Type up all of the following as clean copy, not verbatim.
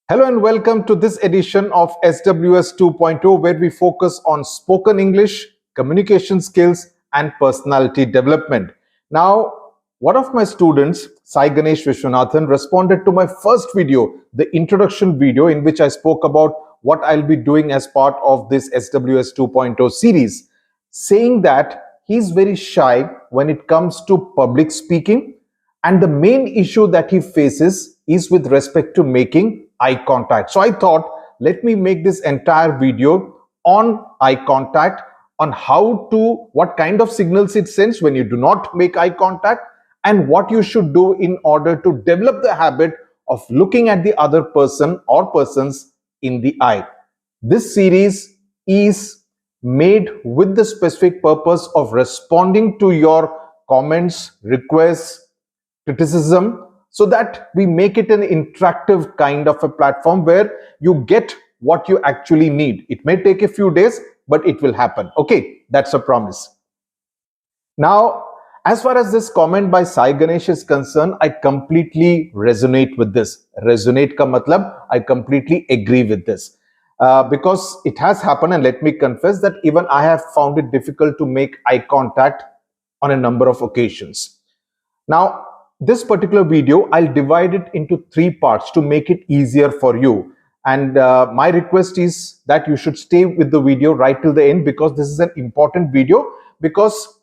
Hello and welcome to this edition of SWS 2.0, where we focus on spoken English, communication skills, and personality development. Now, one of my students, Sai Ganesh Vishwanathan, responded to my first video, the introduction video, in which I spoke about what I'll be doing as part of this SWS 2.0 series, saying that he's very shy when it comes to public speaking, and the main issue that he faces is with respect to making eye contact. So I thought, let me make this entire video on eye contact, on what kind of signals it sends when you do not make eye contact, and what you should do in order to develop the habit of looking at the other person or persons in the eye. This series is made with the specific purpose of responding to your comments, requests, criticism, so that we make it an interactive kind of a platform where you get what you actually need. It may take a few days, but it will happen. Okay, that's a promise. Now, as far as this comment by Sai Ganesh is concerned, I completely resonate with this. Resonate ka matlab, I completely agree with this. Because it has happened, and let me confess that even I have found it difficult to make eye contact on a number of occasions. Now, this particular video, I'll divide it into 3 parts to make it easier for you. And my request is that you should stay with the video right till the end, because this is an important video, because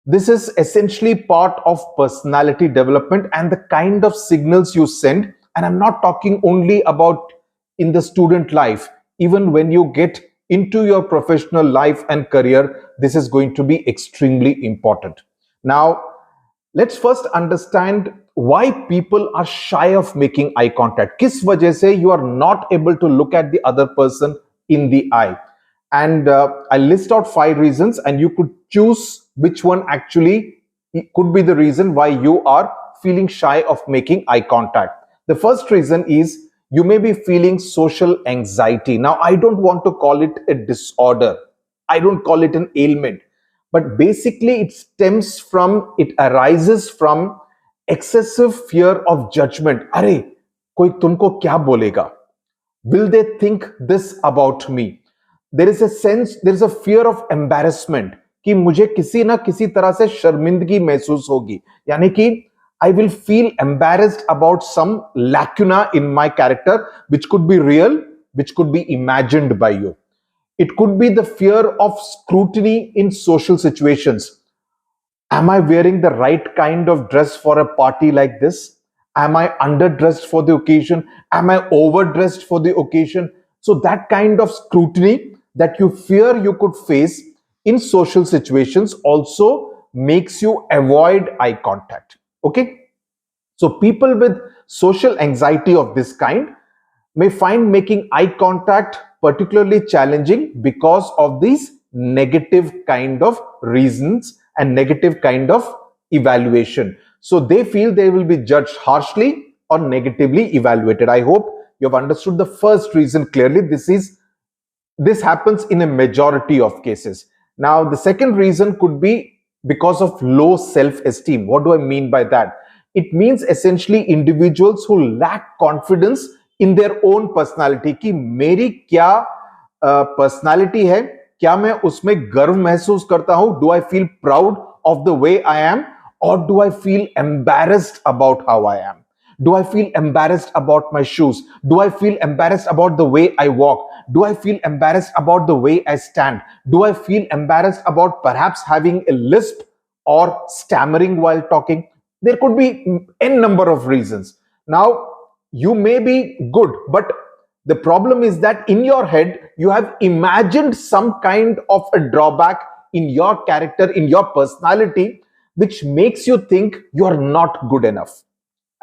this is essentially part of personality development and the kind of signals you send. And I'm not talking only about in the student life. Even when you get into your professional life and career, this is going to be extremely important. Now, let's first understand why people are shy of making eye contact. Kis wajah se you are not able to look at the other person in the eye. And I list out 5 reasons, and you could choose which one actually could be the reason why you are feeling shy of making eye contact. The first reason is you may be feeling social anxiety. Now, I don't want to call it a disorder. I don't call it an ailment. But basically, it arises from excessive fear of judgment. Arey, koi tumko kya bolega? Will they think this about me? There is a fear of embarrassment कि मुझे किसी ना किसी तरह से शर्मिंदगी महसूस होगी. यानी कि I will feel embarrassed about some lacuna in my character, which could be real, which could be imagined by you. It could be the fear of scrutiny in social situations. Am I wearing the right kind of dress for a party like this? Am I underdressed for the occasion? Am I overdressed for the occasion? So that kind of scrutiny that you fear you could face in social situations also makes you avoid eye contact. Okay? So people with social anxiety of this kind may find making eye contact particularly challenging because of these negative kind of reasons and negative kind of evaluation. So they feel they will be judged harshly or negatively evaluated. I hope you have understood the first reason clearly. This happens in a majority of cases. Now, the second reason could be because of low self-esteem. What do I mean by that? It means essentially individuals who lack confidence in their own personality कि मेरी क्या personality है, क्या मैं उसमें गर्व महसूस करता हूं? Do I feel proud of the way I am, or do I feel embarrassed about how I am? Do I feel embarrassed about my shoes? Do I feel embarrassed about the way I walk? Do I feel embarrassed about the way I stand? Do I feel embarrassed about perhaps having a lisp or stammering while talking? There could be n number of reasons. Now, you may be good, but the problem is that in your head, you have imagined some kind of a drawback in your character, in your personality, which makes you think you are not good enough.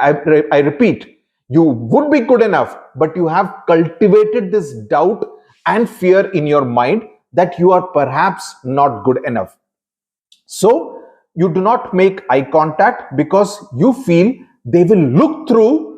I repeat, you would be good enough, but you have cultivated this doubt and fear in your mind that you are perhaps not good enough. So you do not make eye contact because you feel they will look through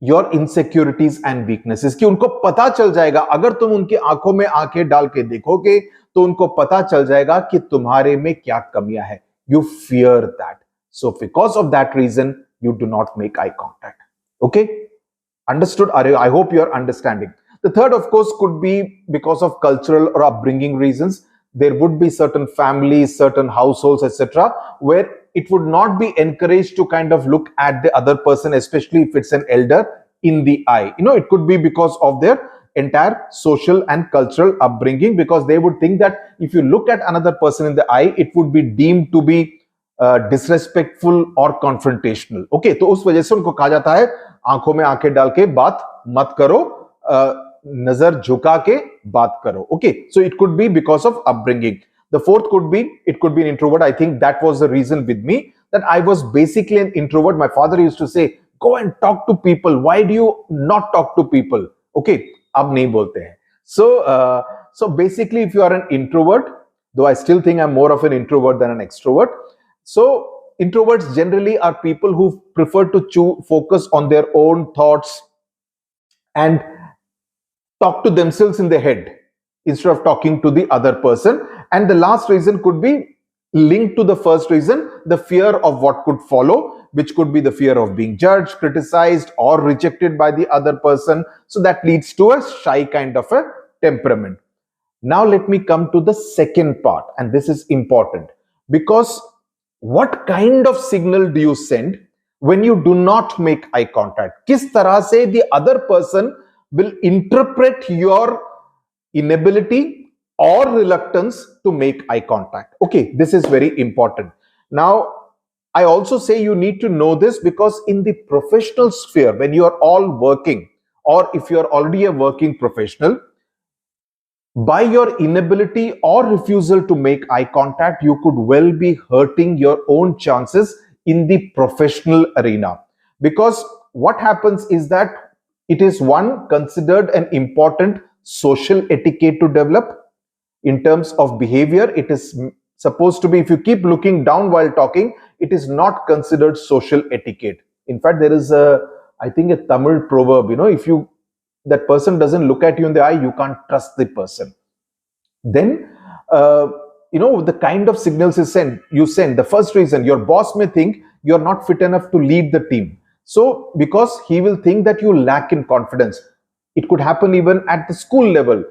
your insecurities and weaknesses. कि उनको पता चल जाएगा, अगर तुम उनकी आंखों में आंखें डाल के देखोगे तो उनको पता चल जाएगा कि तुम्हारे में क्या कमियां है. You fear that. So because of that reason, you do not make eye contact. Okay? Understood? I hope you're understanding. The third, of course, could be because of cultural or upbringing reasons. There would be certain families, certain households, etc., where it would not be encouraged to kind of look at the other person, especially if it's an elder, in the eye. It could be because of their entire social and cultural upbringing, because they would think that if you look at another person in the eye, it would be deemed to be disrespectful और confrontational. Okay, तो उस वजह से उनको कहा जाता है आंखों में आंखें डाल के बात मत करो, नजर झुका के बात करो. Okay, so it could be because of upbringing. The fourth could be, it could be an introvert. I think that was the reason with me, that I was basically an introvert. My father used to say, go and talk to people. Why do you not talk to people? Okay, ab nahi bolte hain. So basically, if you are an introvert, though I still think I'm more of an introvert than an extrovert. So introverts generally are people who prefer to focus on their own thoughts and talk to themselves in their head instead of talking to the other person. And the last reason could be linked to the first reason, the fear of what could follow, which could be the fear of being judged, criticized, or rejected by the other person. So that leads to a shy kind of a temperament. Now let me come to the second part, and this is important, because what kind of signal do you send when you do not make eye contact? Kis tarah se the other person will interpret your inability or reluctance to make eye contact. Okay, this is very important. Now, I also say you need to know this because in the professional sphere, when you are all working, or if you are already a working professional, by your inability or refusal to make eye contact, you could well be hurting your own chances in the professional arena. Because what happens is that it is considered an important social etiquette to develop. In terms of behavior, it is supposed to be, if you keep looking down while talking, it is not considered social etiquette. In fact, there is I think a Tamil proverb, if that person doesn't look at you in the eye, you can't trust the person. Then, the kind of signals you send. The first reason, your boss may think you're not fit enough to lead the team. So, because he will think that you lack in confidence. It could happen even at the school level.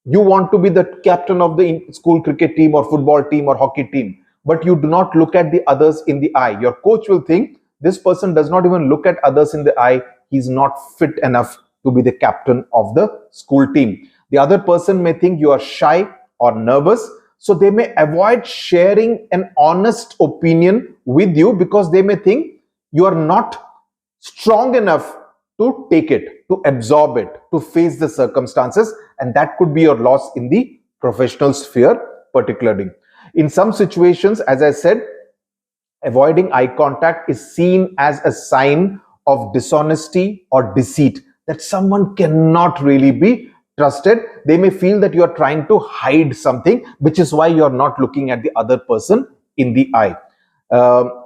You want to be the captain of the school cricket team or football team or hockey team, but you do not look at the others in the eye. Your coach will think this person does not even look at others in the eye. He's not fit enough to be the captain of the school team. The other person may think you are shy or nervous, so they may avoid sharing an honest opinion with you because they may think you are not strong enough to take it, to absorb it, to face the circumstances, and that could be your loss in the professional sphere particularly. In some situations, as I said, avoiding eye contact is seen as a sign of dishonesty or deceit, that someone cannot really be trusted. They may feel that you are trying to hide something, which is why you are not looking at the other person in the eye.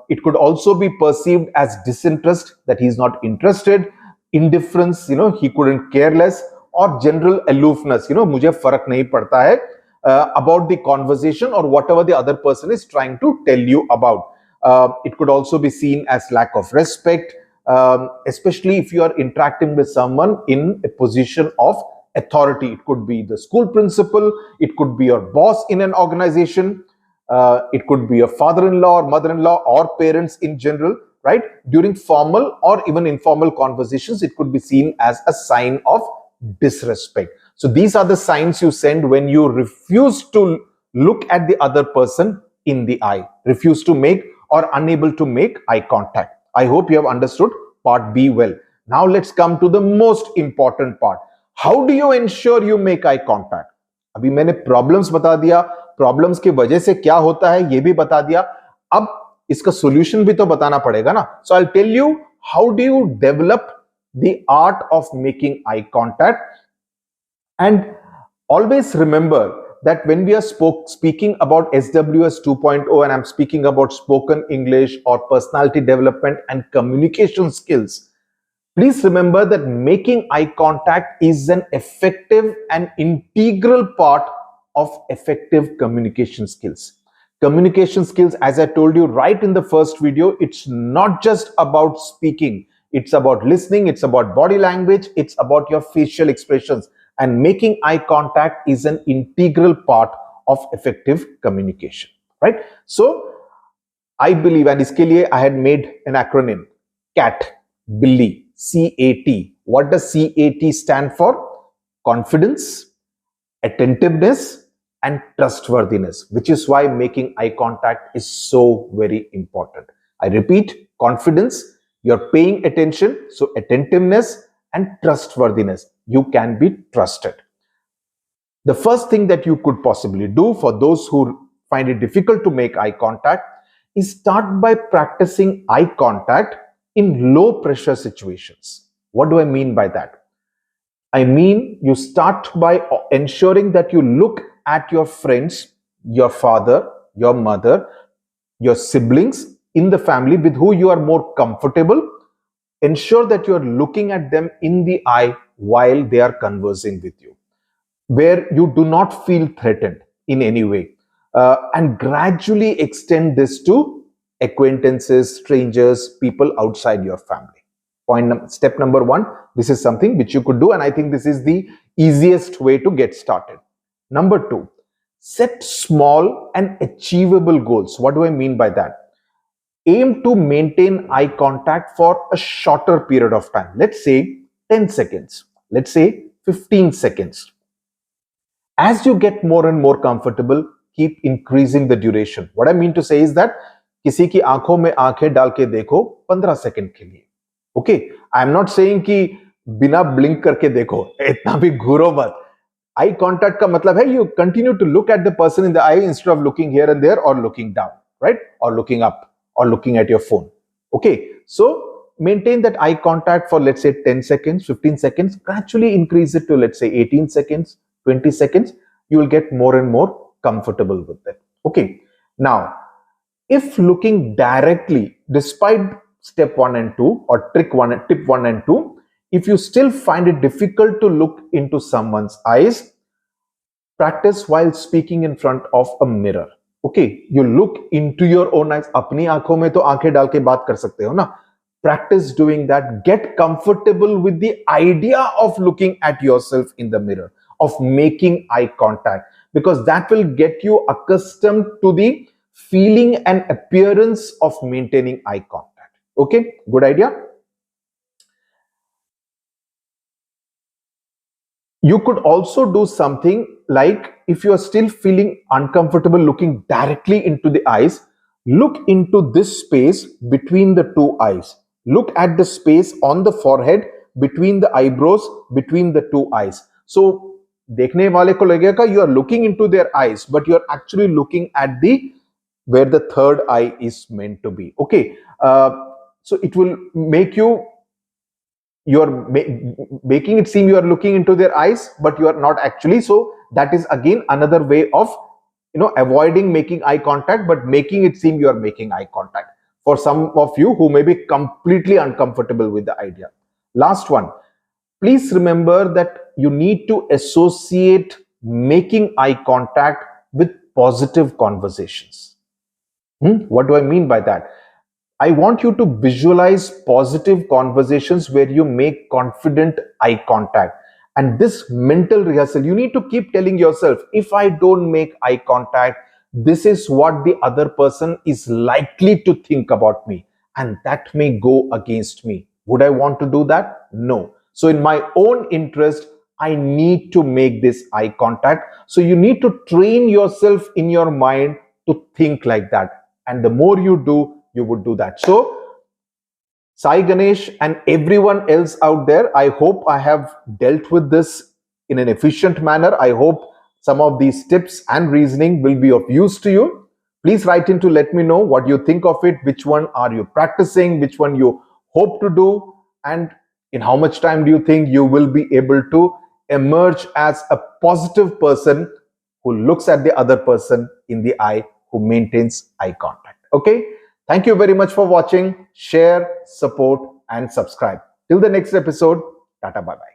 It could also be perceived as disinterest, that he is not interested, indifference, he couldn't care less, or general aloofness, mujhe farak nahi padta hai about the conversation or whatever the other person is trying to tell you about. It could also be seen as lack of respect, especially if you are interacting with someone in a position of authority. It could be the school principal, it could be your boss in an organization, it could be your father-in-law or mother-in-law or parents in general, right? During formal or even informal conversations, it could be seen as a sign of disrespect. So these are the signs you send when you refuse to look at the other person in the eye, refuse to make or unable to make eye contact. I hope you have understood part B well. Now let's come to the most important part. How do you ensure you make eye contact? अभी मैंने problems बता दिया, problems की वजह से क्या होता है ये भी बता दिया, अब इसका solution भी तो बताना पड़ेगा ना. So I'll tell you how do you develop the art of making eye contact. And always remember that when we are speaking about SWS 2.0 and I'm speaking about spoken English or personality development and communication skills, please remember that making eye contact is an effective and integral part of effective communication skills. Communication skills, as I told you right in the first video, it's not just about speaking. It's about listening, it's about body language, it's about your facial expressions. And making eye contact is an integral part of effective communication, right? So I believe, and iske liye I had made an acronym, CAT, Billy, CAT. What does CAT stand for? Confidence, attentiveness, and trustworthiness, which is why making eye contact is so very important. I repeat, confidence, you're paying attention, so attentiveness and trustworthiness. You can be trusted. The first thing that you could possibly do for those who find it difficult to make eye contact is start by practicing eye contact in low pressure situations. What do I mean by that? I mean, you start by ensuring that you look at your friends, your father, your mother, your siblings in the family with who you are more comfortable. Ensure that you are looking at them in the eye while they are conversing with you, where you do not feel threatened in any way. And gradually extend this to acquaintances, strangers, people outside your family. Step number one, this is something which you could do, and I think this is the easiest way to get started. Number two, set small and achievable goals. What do I mean by that? Aim to maintain eye contact for a shorter period of time. Let's say 10 seconds. Let's say 15 seconds. As you get more and more comfortable, keep increasing the duration. What I mean to say is that किसी की आंखों में आंखें डाल के देखो 15 second के लिए. Okay, I am not saying कि बिना ब्लिंक करके देखो, इतना भी घूरो मत. आई कांटेक्ट का मतलब है you continue to look at the person in the eye instead of looking here and there और लुकिंग डाउन, राइट? और looking up or looking at your phone. Okay, so maintain that eye contact for, let's say, 10 seconds, 15 seconds, gradually increase it to, let's say, 18 seconds, 20 seconds. You will get more and more comfortable with it. Okay, now if looking directly, despite step 1 and 2 or tip 1 and 2, if you still find it difficult to look into someone's eyes, practice while speaking in front of a mirror. Okay, you look into your own eyes. अपनी आंखों में तो आंखें डाल के बात कर सकते हो ना. Practice doing that. Get comfortable with the idea of looking at yourself in the mirror, of making eye contact, because that will get you accustomed to the feeling and appearance of maintaining eye contact. Okay, good idea. You could also do something like, if you are still feeling uncomfortable looking directly into the eyes, look into this space between the two eyes. Look at the space on the forehead between the eyebrows, between the two eyes. So देखने वाले को लगेगा you are looking into their eyes, but you are actually looking at the where the third eye is meant to be. Okay, so it will make you're making it seem you are looking into their eyes, but you are not actually. So that is again another way of avoiding making eye contact, but making it seem you are making eye contact, for some of you who may be completely uncomfortable with the idea. Last one, please remember that you need to associate making eye contact with positive conversations. What do I mean by that? I want you to visualize positive conversations where you make confident eye contact. And this mental rehearsal, you need to keep telling yourself, if I don't make eye contact, this is what the other person is likely to think about me. And that may go against me. Would I want to do that? No. So in my own interest, I need to make this eye contact. So you need to train yourself in your mind to think like that. And the more you do, you would do that. So Sai Ganesh and everyone else out there, I hope I have dealt with this in an efficient manner. I hope some of these tips and reasoning will be of use to you. Please write in to let me know what you think of it. Which one are you practicing? Which one you hope to do? And in how much time do you think you will be able to emerge as a positive person who looks at the other person in the eye, who maintains eye contact? Okay. Thank you very much for watching. Share, support, and subscribe. Till the next episode, tata, bye-bye.